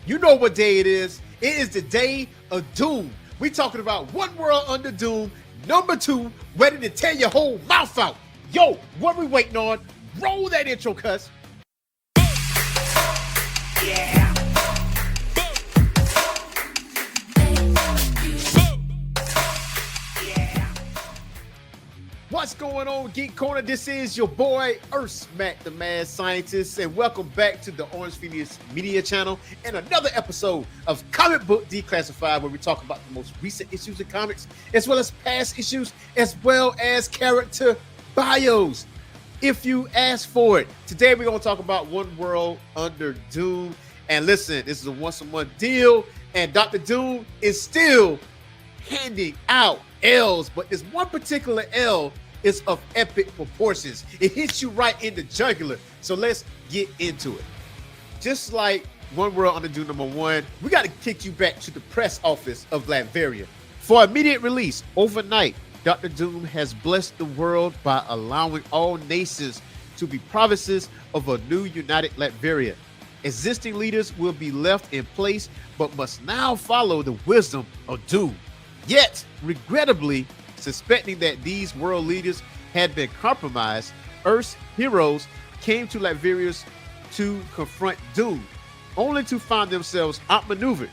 You know what day it is. It is the day of doom. We talking about One World Under Doom, number 2, ready to tear your whole mouth out. Yo, what we waiting on? Roll that intro, cuss. Yeah. What's going on, Geek Corner? This is your boy, Earthsmack, the Mad Scientist, and welcome back to the Orange Phoenix Media Channel and another episode of Comic Book Declassified, where we talk about the most recent issues of comics, as well as past issues, as well as character bios, if you ask for it. Today, we're going to talk about One World Under Doom. And listen, this is a once-a-month deal, and Dr. Doom is still handing out L's, but this one particular L is of epic proportions. It hits you right in the jugular. So let's get into it. Just like One World Under Doom number 1, we got to kick you back to the press office of Latveria. For immediate release overnight, Dr. Doom has blessed the world by allowing all nations to be provinces of a new united Latveria. Existing leaders will be left in place, but must now follow the wisdom of Doom. Yet, regrettably, suspecting that these world leaders had been compromised, Earth's heroes came to Latveria to confront Doom, only to find themselves outmaneuvered.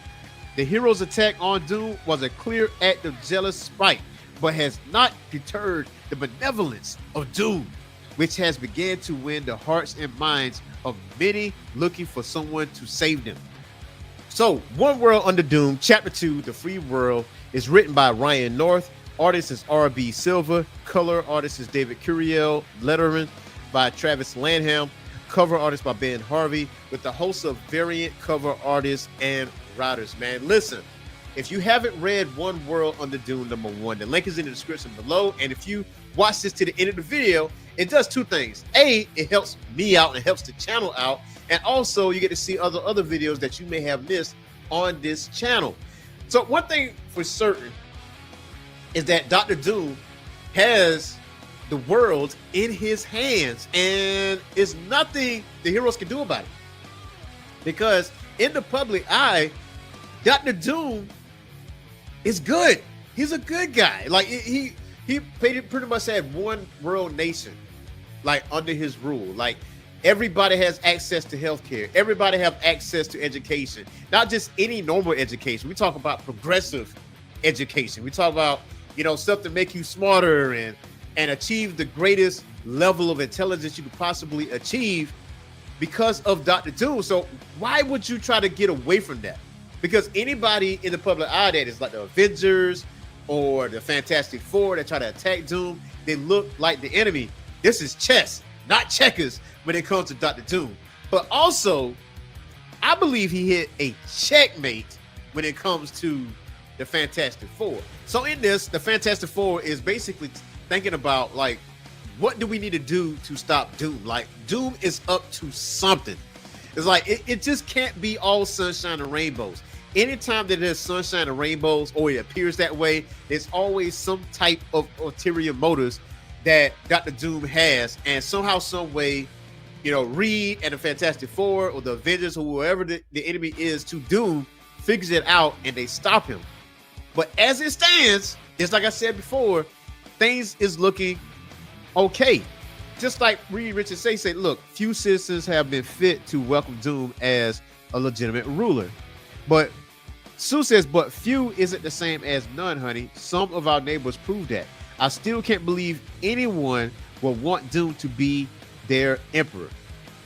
The heroes' attack on Doom was a clear act of jealous spite, but has not deterred the benevolence of Doom, which has begun to win the hearts and minds of many looking for someone to save them. So, One World Under Doom, Chapter 2, The Free World, is written by Ryan North. Artist is R.B. Silva. Color artist is David Curiel. Lettering by Travis Lanham. Cover artist by Ben Harvey, with the host of variant cover artists and writers. Man, listen, if you haven't read One World Under Doom number 1, the link is in the description below. And if you watch this to the end of the video, it does two things. A, it helps me out and it helps the channel out. And also, you get to see other videos that you may have missed on this channel. So one thing for certain is that Dr. Doom has the world in his hands, and it's nothing the heroes can do about it. Because in the public eye, Dr. Doom is good. He's a good guy. Like he pretty much had one world nation, like under his rule. Like everybody has access to healthcare. Everybody have access to education, not just any normal education. We talk about progressive education. We talk about, stuff to make you smarter and achieve the greatest level of intelligence you could possibly achieve because of Dr. Doom. So why would you try to get away from that? Because anybody in the public eye that is like the Avengers or the Fantastic Four that try to attack Doom, they look like the enemy. This is chess, not checkers, when it comes to Dr. Doom. But also, I believe he hit a checkmate when it comes to the Fantastic Four. So in this, the Fantastic Four is basically thinking about, like, what do we need to do to stop Doom? Like, Doom is up to something. It's like, it just can't be all sunshine and rainbows. Anytime that there's sunshine and rainbows, or it appears that way, there's always some type of ulterior motives that Dr. Doom has. And somehow, some way, Reed and the Fantastic Four or the Avengers or whoever the enemy is to Doom figures it out and they stop him. But as it stands, just like I said before, things is looking okay. Just like Reed Richards said, look, few citizens have been fit to welcome Doom as a legitimate ruler. But Sue says, but few isn't the same as none, honey. Some of our neighbors prove that. I still can't believe anyone will want Doom to be their emperor.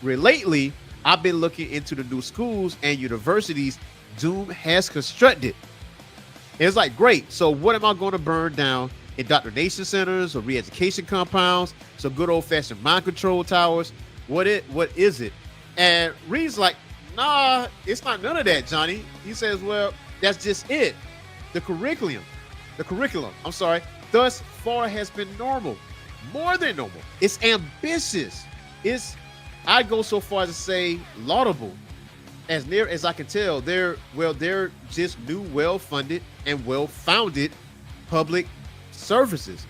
Lately, I've been looking into the new schools and universities Doom has constructed. And it's like, great. So what am I going to burn down? Indoctrination centers or re-education compounds? Some good old-fashioned mind control towers? What is it? And Reed's like, nah, it's not none of that, Johnny. He says, well, that's just it. The curriculum, thus far has been normal, more than normal. It's ambitious. I'd go so far as to say laudable. As near as I can tell, they're just new, well-funded and well-founded public services.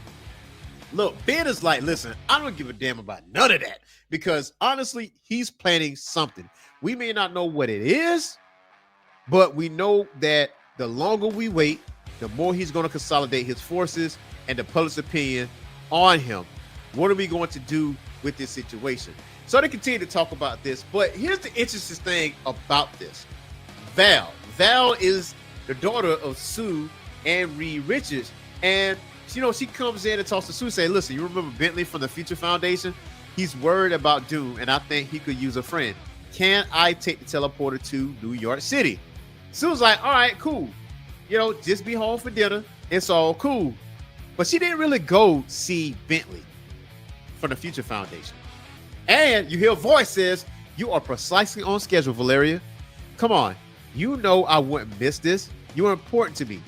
Look, Ben is like, listen, I don't give a damn about none of that, because honestly, he's planning something. We may not know what it is, But we know that the longer we wait, the more he's going to consolidate his forces and the public's opinion on him. What are we going to do with this situation? So they continue to talk about this. But here's the interesting thing about this. Val is the daughter of Sue and Reed Richards. And, she comes in and talks to Sue, saying, listen, you remember Bentley from the Future Foundation? He's worried about Doom, and I think he could use a friend. Can I take the teleporter to New York City? Sue's like, all right, cool. Just be home for dinner. It's all cool. But she didn't really go see Bentley from the Future Foundation. And you hear a voice says, you are precisely on schedule, Valeria. Come on. You know I wouldn't miss this. You are important to me.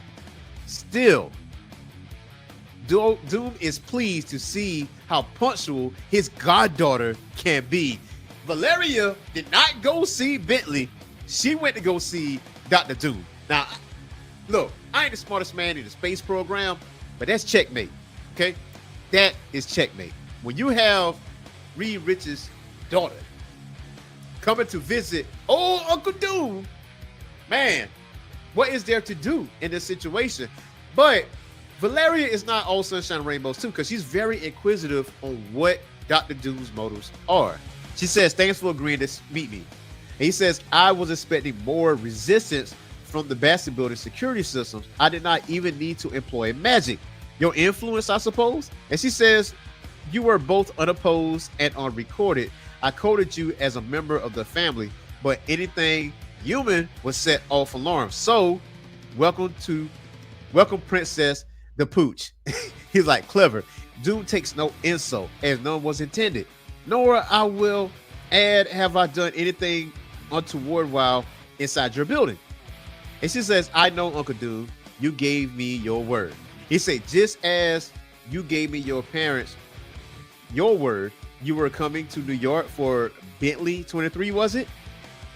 Still, Doom is pleased to see how punctual his goddaughter can be. Valeria did not go see Bentley. She went to go see Dr. Doom. Now, look, I ain't the smartest man in the space program, but that's checkmate, okay? That is checkmate. When you have Reed Richards' daughter coming to visit old Uncle Doom, man, what is there to do in this situation? But Valeria is not all sunshine and rainbows too, because she's very inquisitive on what Dr. Doom's motives are. She says, thanks for agreeing to meet me. And he says, I was expecting more resistance from the Bastion building security systems. I did not even need to employ magic. Your influence, I suppose? And she says, you were both unopposed and unrecorded. I coded you as a member of the family, but anything human was set off alarm. So, welcome Princess the Pooch. He's like, clever. Doom takes no insult, as none was intended. Nor I will add, have I done anything untoward while inside your building? And she says, I know, Uncle Doom, you gave me your word. He said, just as you gave me your parents your word, you were coming to New York for Bentley 23, was it?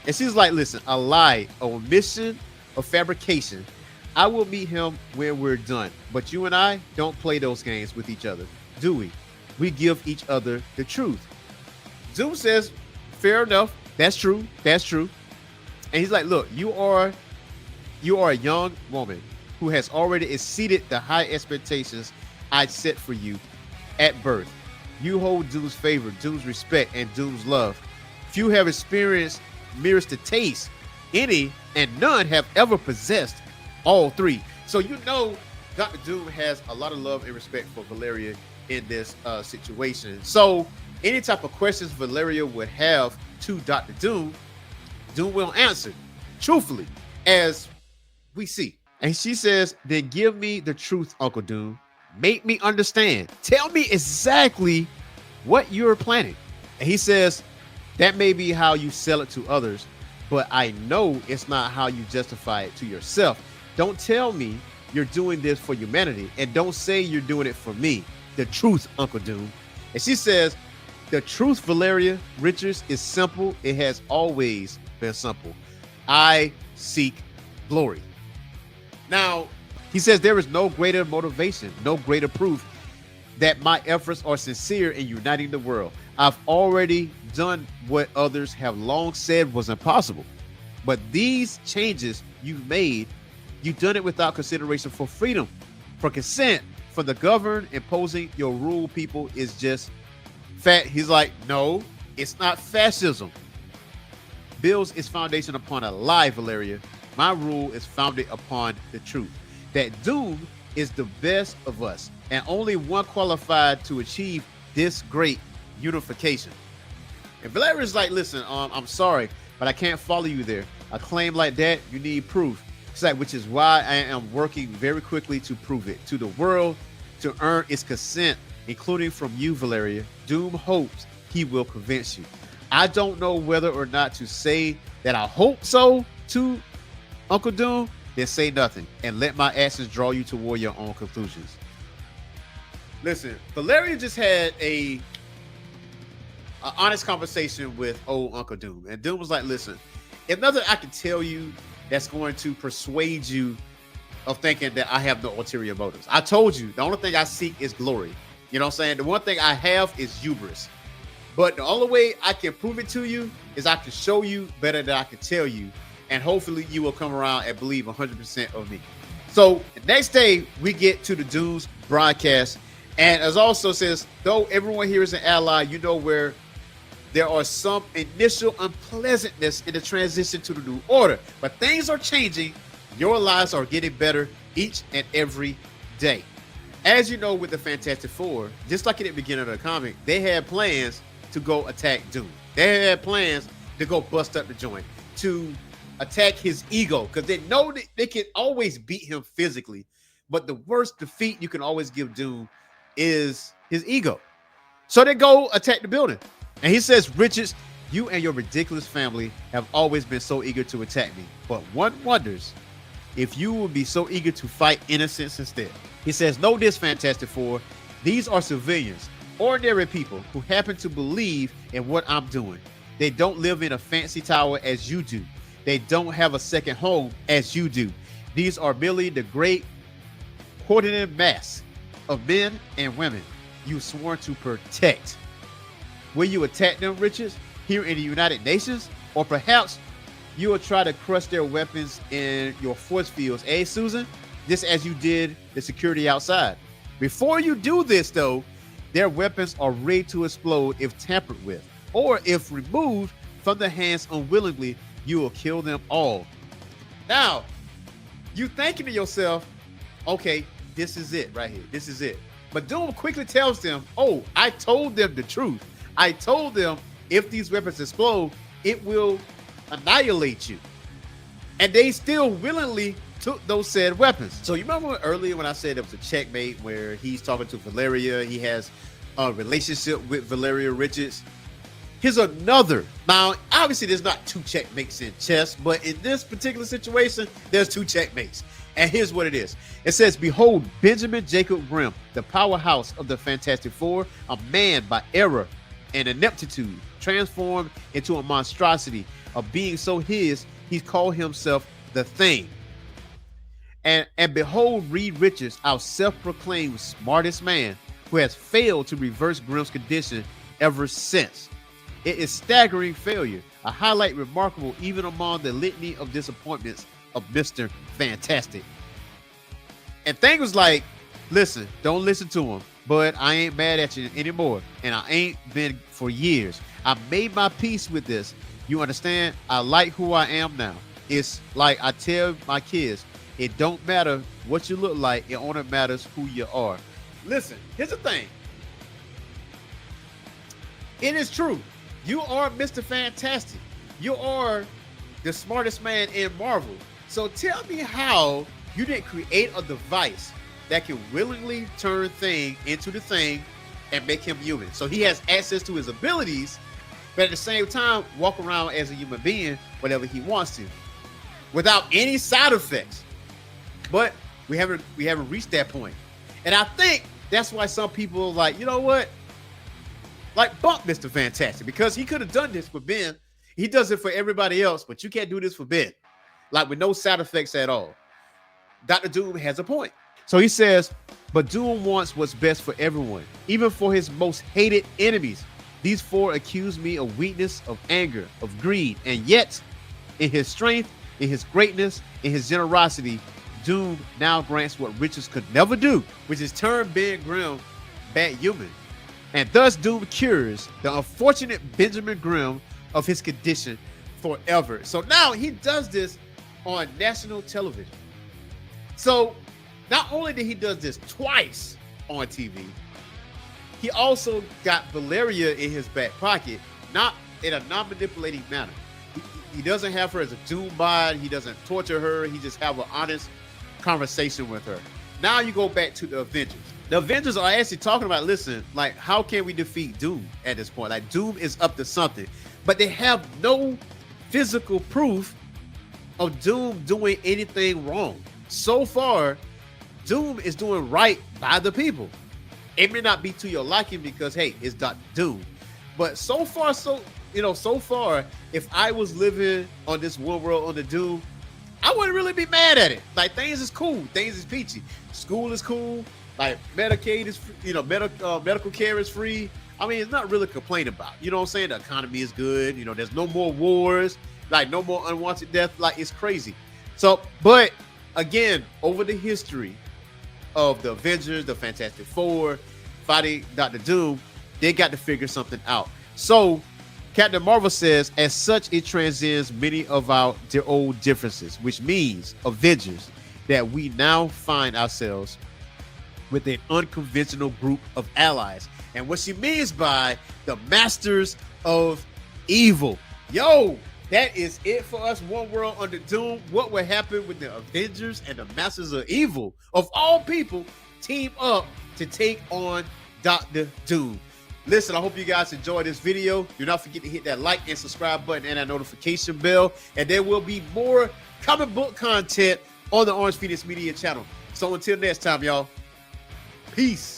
And she's like, listen, a lie, a omission, a fabrication. I will meet him when we're done. But you and I don't play those games with each other, do we? We give each other the truth. Doom says, fair enough. That's true. That's true. And he's like, look, you are a young woman who has already exceeded the high expectations I'd set for you at birth. You hold Doom's favor, Doom's respect, and Doom's love. Few have experienced mirrors to taste any, and none have ever possessed all three. So Dr. Doom has a lot of love and respect for Valeria in this situation. So any type of questions Valeria would have to Dr. Doom, Doom will answer truthfully, as we see. And she says, then give me the truth, Uncle Doom. Make me understand. Tell me exactly what you're planning. And he says, that may be how you sell it to others, but I know it's not how you justify it to yourself. Don't tell me you're doing this for humanity, and don't say you're doing it for me. The truth, Uncle Doom. And she says, the truth, Valeria Richards, is simple. It has always been simple. I seek glory. Now, he says there is no greater motivation, no greater proof that my efforts are sincere in uniting the world. I've already done what others have long said was impossible. But these changes you've made, you've done it without consideration for freedom, for consent, for the governed imposing your rule. People is just fat. He's like, no, it's not fascism. Builds its foundation upon a lie, Valeria. My rule is founded upon the truth that Doom is the best of us and only one qualified to achieve this great unification. And Valeria's like, listen, I'm sorry, but I can't follow you there. A claim like that, you need proof. It's like, which is why I am working very quickly to prove it to the world, to earn its consent, including from you, Valeria. Doom hopes he will convince you. I don't know whether or not to say that I hope so to Uncle Doom. Then say nothing and let my actions draw you toward your own conclusions. Listen, Valeria just had a honest conversation with old Uncle Doom, and Doom was like, listen, if nothing I can tell you that's going to persuade you of thinking that I have no ulterior motives. I told you the only thing I seek is glory. You know what I'm saying? The one thing I have is hubris. But the only way I can prove it to you is I can show you better than I can tell you. and hopefully you will come around and believe 100% of me. So the next day we get to the Doom's broadcast, and as also says, though everyone here is an ally, you know where there are some initial unpleasantness in the transition to the new order, but things are changing. Your lives are getting better each and every day. As you know, with the Fantastic Four, just like in the beginning of the comic, they had plans to go attack Doom. They had plans to go bust up the joint, to attack his ego, because they know that they can always beat him physically, but the worst defeat you can always give Doom is his ego. So they go attack the building, and he says, Richards, you and your ridiculous family have always been so eager to attack me, but one wonders if you would be so eager to fight innocents instead. He says, know this, Fantastic Four, these are civilians, ordinary people who happen to believe in what I'm doing. They don't live in a fancy tower as you do. They don't have a second home as you do. These are merely the great coordinated mass of men and women you've sworn to protect. Will you attack them, Richards, here in the United Nations? Or perhaps you will try to crush their weapons in your force fields, eh, Susan? Just as you did the security outside. Before you do this, though, their weapons are ready to explode if tampered with, or if removed from their hands unwillingly, you will kill them all. Now, you thinking to yourself, okay, this is it right here. This is it. But Doom quickly tells them, oh, I told them the truth. I told them if these weapons explode, it will annihilate you. And they still willingly took those said weapons. So you remember earlier when I said it was a checkmate where he's talking to Valeria, he has a relationship with Valeria Richards. Here's another. Now, obviously there's not two checkmates in chess, but in this particular situation, there's two checkmates. And here's what it is. It says, behold, Benjamin Jacob Grimm, the powerhouse of the Fantastic Four, a man by error and ineptitude, transformed into a monstrosity, a being so his, he's called himself the Thing. And behold, Reed Richards, our self-proclaimed smartest man, who has failed to reverse Grimm's condition ever since. It is staggering failure, a highlight remarkable even among the litany of disappointments of Mr. Fantastic. And Thing was like, listen, don't listen to him, but I ain't mad at you anymore, and I ain't been for years. I made my peace with this. You understand? I like who I am now. It's like I tell my kids, it don't matter what you look like, it only matters who you are. Listen, here's the thing. It is true. You are Mr. Fantastic. You are the smartest man in Marvel. So tell me how you didn't create a device that can willingly turn Thing into the Thing and make him human. So he has access to his abilities, but at the same time, walk around as a human being whenever he wants to, without any side effects. But we haven't reached that point. And I think that's why some people are like, you know what? Like, bump Mr. Fantastic, because he could have done this for Ben. He does it for everybody else, but you can't do this for Ben. Like, with no side effects at all. Dr. Doom has a point. So he says, but Doom wants what's best for everyone, even for his most hated enemies. These four accuse me of weakness, of anger, of greed, and yet, in his strength, in his greatness, in his generosity, Doom now grants what Richards could never do, which is turn Ben Grimm back human. And thus Doom cures the unfortunate Benjamin Grimm of his condition forever. So now he does this on national television. So not only did he does this twice on TV, he also got Valeria in his back pocket, not in a non-manipulating manner. He doesn't have her as a Doom bot. He doesn't torture her. He just have an honest conversation with her. Now you go back to the Avengers. The Avengers are actually talking about, listen, like, how can we defeat Doom at this point? Like, Doom is up to something, but they have no physical proof of Doom doing anything wrong. So far, Doom is doing right by the people. It may not be to your liking because, hey, it's Dr. Doom. But so far, if I was living on this one world under Doom, I wouldn't really be mad at it. Like, things is cool. Things is peachy. School is cool. Like, Medicaid is, medical care is free. I mean, it's not really complained about. You know what I'm saying? The economy is good. There's no more wars. Like no more unwanted death. Like it's crazy. So, but again, over the history of the Avengers, the Fantastic Four, fighting Dr. Doom, they got to figure something out. So Captain Marvel says, as such, it transcends many of their old differences, which means Avengers that we now find ourselves with an unconventional group of allies. And what she means by the Masters of Evil. Yo, that is it for us. One World Under Doom. What will happen with the Avengers and the Masters of Evil, of all people, team up to take on Dr. Doom? Listen, I hope you guys enjoyed this video. Do not forget to hit that like and subscribe button and that notification bell. And there will be more comic book content on the Orange Phoenix Media channel. So until next time, y'all, peace.